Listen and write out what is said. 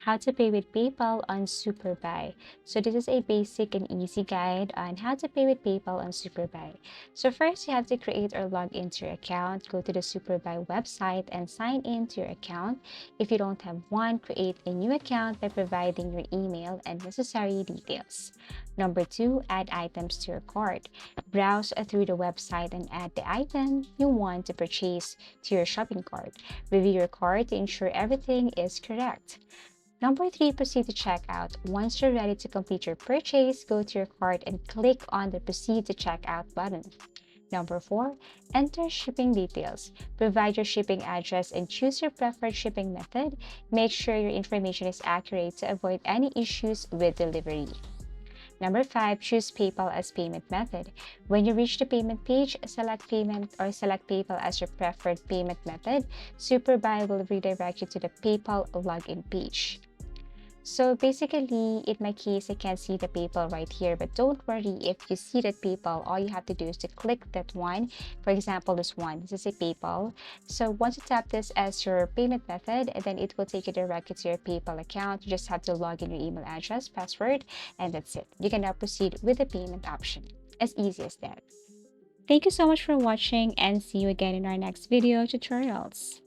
How to pay with PayPal on Superbuy. So this is a basic and easy guide on how to pay with PayPal on Superbuy. So first you have to create or log into your account. Go to the Superbuy website and sign in to your account. If you don't have one, create a new account by providing your email and necessary details. Number two, add items to your cart. Browse through the website and add the item you want to purchase to your shopping cart. Review your cart to ensure everything is correct. Number three, proceed to checkout. Once you're ready to complete your purchase, go to your cart and click on the Proceed to Checkout button. Number four, enter shipping details. Provide your shipping address and choose your preferred shipping method. Make sure your information is accurate to avoid any issues with delivery. Number five, choose PayPal as payment method. When you reach the payment page, select payment or select PayPal as your preferred payment method. Superbuy will redirect you to the PayPal login page. So basically, in my case, I can't see the PayPal right here, but don't worry if you see that PayPal, all you have to do is to click that one. For example, this one, this is a PayPal. So once you tap this as your payment method, then it will take you directly to your PayPal account. You just have to log in your email address, password, and that's it. You can now proceed with the payment option. As easy as that. Thank you so much for watching and see you again in our next video tutorials.